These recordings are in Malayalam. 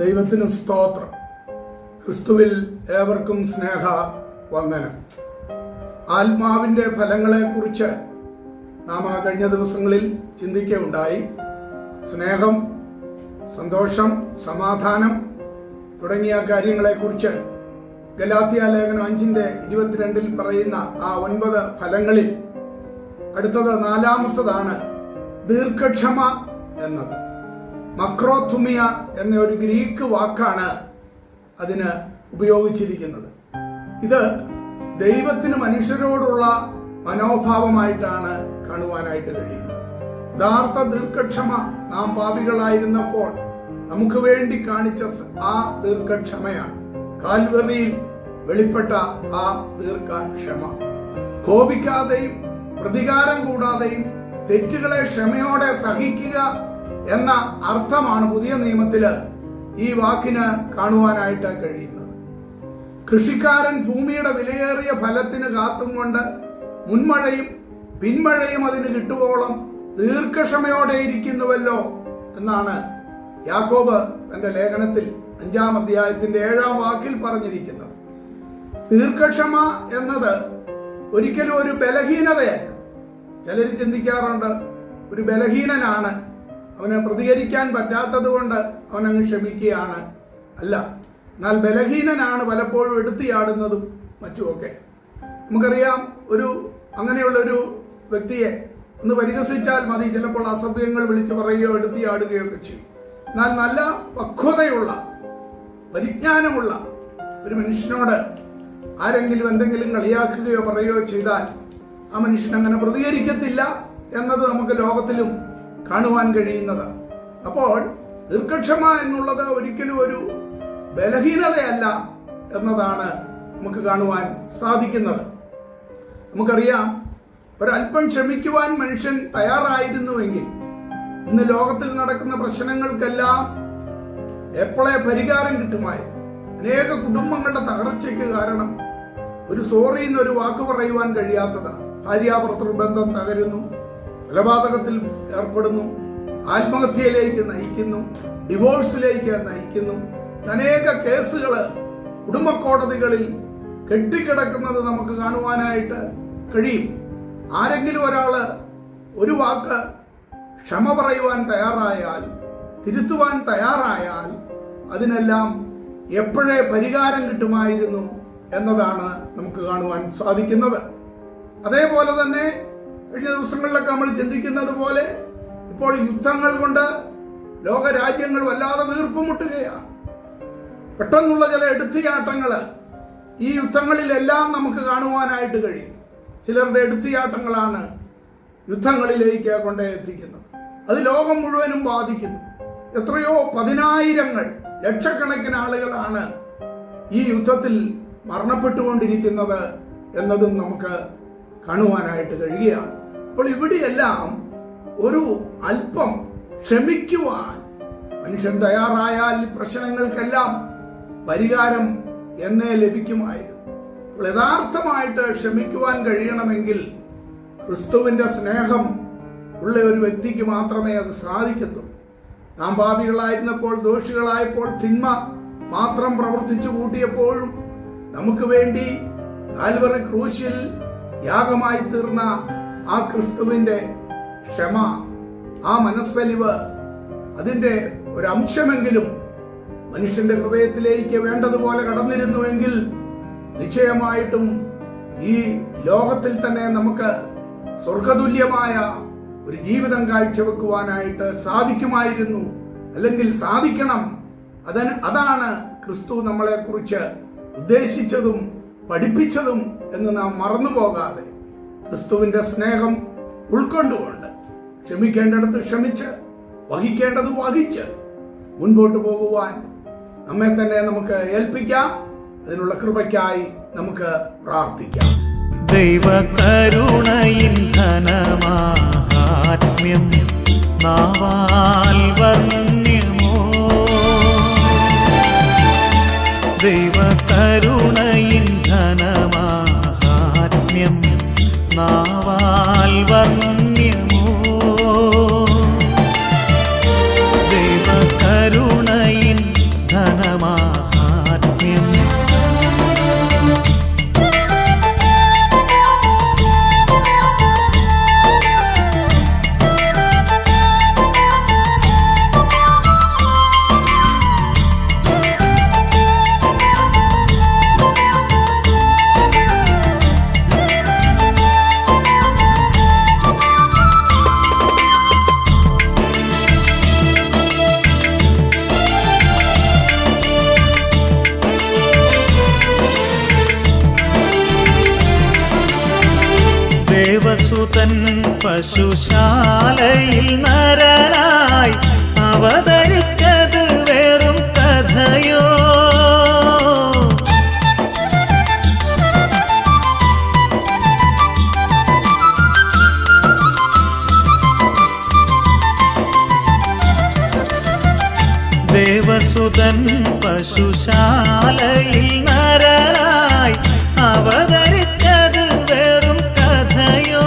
ദൈവത്തിന് സ്തോത്രം. ക്രിസ്തുവിൽ ഏവർക്കും സ്നേഹ വന്ദനം. ആത്മാവിൻ്റെ ഫലങ്ങളെക്കുറിച്ച് നാം കഴിഞ്ഞ ദിവസങ്ങളിൽ ചിന്തിക്കുകയുണ്ടായി. സ്നേഹം, സന്തോഷം, സമാധാനം തുടങ്ങിയ കാര്യങ്ങളെക്കുറിച്ച് ഗലാത്യ ലേഖനം 5:22 പറയുന്ന ആ 9 ഫലങ്ങളിൽ അടുത്തത് 4-ാമത്തതാണ് ദീർഘക്ഷമ എന്നത്. മക്രോത്തുമിയ എന്ന ഒരു ഗ്രീക്ക് വാക്കാണ് അതിന് ഉപയോഗിച്ചിരിക്കുന്നത്. ഇത് ദൈവത്തിന് മനുഷ്യരോടുള്ള മനോഭാവമായിട്ടാണ് കാണുവാനായിട്ട് കഴിയുന്നത്. യഥാർത്ഥ ദീർഘക്ഷമ നാം പാപികളായിരുന്നപ്പോൾ നമുക്ക് വേണ്ടി കാണിച്ച ആ ദീർഘക്ഷമയാണ്. കാൽവറിയിൽ വെളിപ്പെട്ട ആ ദീർഘക്ഷമ. കോപിക്കാതെയും പ്രതികാരം കൂടാതെയും തെറ്റുകളെ ക്ഷമയോടെ സഹിക്കുക എന്ന അർത്ഥമാണ് പുതിയ നിയമത്തില് ഈ വാക്കിന് കാണുവാനായിട്ട് കഴിയുന്നത്. കൃഷിക്കാരൻ ഭൂമിയുടെ വിലയേറിയ ഫലത്തിന് കാത്തും കൊണ്ട് മുൻമഴയും പിന്മഴയും അതിന് കിട്ടുവോളം ദീർഘക്ഷമയോടെ ഇരിക്കുന്നുവല്ലോ എന്നാണ് യാക്കോബ് തന്റെ ലേഖനത്തിൽ 5-ാം അധ്യായത്തിന്റെ 7-ാം വാക്കിൽ പറഞ്ഞിരിക്കുന്നത്. ദീർഘക്ഷമ എന്നത് ഒരിക്കലും ഒരു ബലഹീനതയല്ല. ചിലർ ചിന്തിക്കാറുണ്ട്, ഒരു ബലഹീനനാണ്, അവന് പ്രതികരിക്കാൻ പറ്റാത്തത് കൊണ്ട് അവനങ്ങ് ക്ഷമിക്കുകയാണ്. അല്ല, എന്നാൽ ബലഹീനനാണ് പലപ്പോഴും എടുത്തിയാടുന്നതും മറ്റുമൊക്കെ. നമുക്കറിയാം, അങ്ങനെയുള്ള ഒരു വ്യക്തിയെ ഒന്ന് പരിഹസിച്ചാൽ മതി, ചിലപ്പോൾ അസഭ്യങ്ങൾ വിളിച്ചു പറയുകയോ എടുത്തിയാടുകയോ ഒക്കെ ചെയ്യും. എന്നാൽ നല്ല പക്വതയുള്ള പരിജ്ഞാനമുള്ള ഒരു മനുഷ്യനോട് ആരെങ്കിലും എന്തെങ്കിലും കളിയാക്കുകയോ പറയുകയോ ചെയ്താൽ ആ മനുഷ്യൻ അങ്ങനെ പ്രതികരിക്കത്തില്ല എന്നത് നമുക്ക് ലോകത്തിലും കാണുവാൻ കഴിയുന്നത്. അപ്പോൾ ദീർഘക്ഷമ എന്നുള്ളത് ഒരിക്കലും ഒരു ബലഹീനതയല്ല എന്നതാണ് നമുക്ക് കാണുവാൻ സാധിക്കുന്നത്. നമുക്കറിയാം, ഒരല്പം ക്ഷമിക്കുവാൻ മനുഷ്യൻ തയ്യാറായിരുന്നുവെങ്കിൽ ഇന്ന് ലോകത്തിൽ നടക്കുന്ന പ്രശ്നങ്ങൾക്കെല്ലാം എപ്പോഴേ പരിഹാരം കിട്ടുമായിരുന്നു. അനേക കുടുംബങ്ങളുടെ തകർച്ചയ്ക്ക് കാരണം ഒരു സോറി എന്നൊരു വാക്ക് പറയുവാൻ കഴിയാത്തതാണ്. ഭാര്യാഭർത്തൃ ബന്ധം തകരുന്നു, കൊലപാതകത്തിൽ ഏർപ്പെടുന്നു, ആത്മഹത്യയിലേക്ക് നയിക്കുന്നു, ഡിവോഴ്സിലേക്ക് നയിക്കുന്നു. അനേക കേസുകൾ കുടുംബ കോടതികളിൽ കെട്ടിക്കിടക്കുന്നത് നമുക്ക് കാണുവാനായിട്ട് കഴിയും. ആരെങ്കിലും ഒരാള് ഒരു വാക്ക് ക്ഷമ പറയുവാൻ തയ്യാറായാൽ, തിരുത്തുവാൻ തയ്യാറായാൽ അതിനെല്ലാം എപ്പോഴേ പരിഹാരം കിട്ടുമായിരുന്നു എന്നതാണ് നമുക്ക് കാണുവാൻ സാധിക്കുന്നത്. അതേപോലെ തന്നെ കഴിഞ്ഞ ദിവസങ്ങളിലൊക്കെ നമ്മൾ ചിന്തിക്കുന്നത് പോലെ ഇപ്പോൾ യുദ്ധങ്ങൾ കൊണ്ട് ലോകരാജ്യങ്ങൾ വല്ലാതെ വീർപ്പുമുട്ടുകയാണ്. പെട്ടെന്നുള്ള ചില എടുത്തുചാട്ടങ്ങൾ ഈ യുദ്ധങ്ങളിലെല്ലാം നമുക്ക് കാണുവാനായിട്ട് കഴിയും. ചിലരുടെ എടുത്തുചാട്ടങ്ങളാണ് യുദ്ധങ്ങളിലേക്ക് കൊണ്ടേ എത്തിക്കുന്നത്. അത് ലോകം മുഴുവനും ബാധിക്കുന്നു. എത്രയോ 10,000 ലക്ഷക്കണക്കിന് ആളുകളാണ് ഈ യുദ്ധത്തിൽ മരണപ്പെട്ടുകൊണ്ടിരിക്കുന്നത് എന്നതും നമുക്ക് കാണുവാനായിട്ട് കഴിയുകയാണ്. അപ്പോൾ ഇവിടെയെല്ലാം ഒരു അല്പം ക്ഷമിക്കുവാൻ മനുഷ്യൻ തയ്യാറായാൽ പ്രശ്നങ്ങൾക്കെല്ലാം പരിഹാരം എന്നേ ലഭിക്കുമായിരുന്നു. അപ്പോൾ യഥാർത്ഥമായിട്ട് ക്ഷമിക്കുവാൻ കഴിയണമെങ്കിൽ ക്രിസ്തുവിന്റെ സ്നേഹം ഉള്ള ഒരു വ്യക്തിക്ക് മാത്രമേ അത് സാധിക്കത്തുള്ളൂ. നാം പാപികളായിരുന്നപ്പോൾ, ദോഷികളായപ്പോൾ, തിന്മ മാത്രം പ്രവർത്തിച്ചു കൂട്ടിയപ്പോഴും നമുക്ക് വേണ്ടി കാൽവറി ക്രൂശിൽ യാഗമായി തീർന്ന ആ ക്രിസ്തുവിന്റെ ക്ഷമ, ആ മനസ്സലിവ്, അതിന്റെ ഒരംശമെങ്കിലും മനുഷ്യന്റെ ഹൃദയത്തിലേക്ക് വേണ്ടതുപോലെ കടന്നിരുന്നുവെങ്കിൽ നിശ്ചയമായിട്ടും ഈ ലോകത്തിൽ തന്നെ നമുക്ക് സ്വർഗതുല്യമായ ഒരു ജീവിതം കാഴ്ചവെക്കുവാനായിട്ട് സാധിക്കുമായിരുന്നു, അല്ലെങ്കിൽ സാധിക്കണം. അതാണ് ക്രിസ്തു നമ്മളെ കുറിച്ച് ഉദ്ദേശിച്ചതും പഠിപ്പിച്ചതും എന്ന് നാം മറന്നുപോകാതെ ക്രിസ്തുവിന്റെ സ്നേഹം ഉൾക്കൊണ്ടുകൊണ്ട് ക്ഷമിക്കേണ്ടിടത്ത് ക്ഷമിച്ച്, വഹിക്കേണ്ടത് വഹിച്ച് മുൻപോട്ട് പോകുവാൻ നമ്മെ തന്നെ നമുക്ക് ഏൽപ്പിക്കാം. അതിനുള്ള കൃപയ്ക്കായി നമുക്ക് പ്രാർത്ഥിക്കാം. ദൈവകരുണയിൻ ഘനമാഹാത്മ്യം നാവാൽ വർണ്ണ്യമോ, ദൈവകരുണയിൻ ഘനമാഹാത്മ്യം നാവാൽ വർണ്ണ്യമോ, ദൈവകരുണയിൻ പശുശാലയിൽ നരനായി അവതരിച്ചത് വെറും കഥയോ? ദേവസുതൻ പശുശാലയിൽ നരനായി അവതരിച്ചത് വെറും കഥയോ?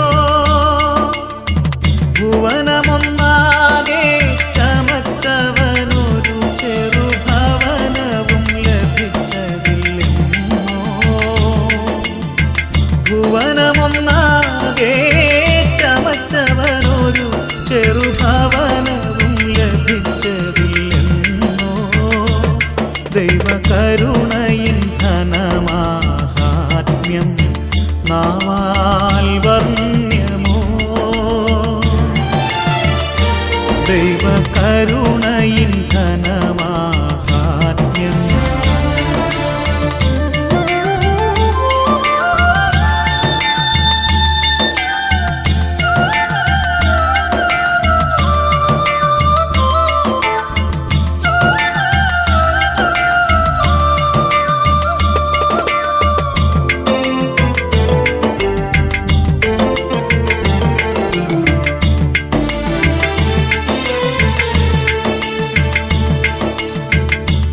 ഭുവനമൊന്നാകെ ചമച്ചവനൊരു ചെറുഭവനവും ലഭിച്ചതില്ലെന്നോ? ഭുവനമൊന്നാകെ ചമച്ചവനൊരു ചെറുഭവനവും ലഭിച്ചതില്ലെന്നോ? ദൈവകരുണയിൻ ഘനമാഹാത്മ്യം നാവാൽ വർണ്ണ്യമോ? ദൈവകരുണയിൻ ഘനമാഹാത്മ്യം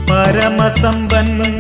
പരമസമ്പന്ന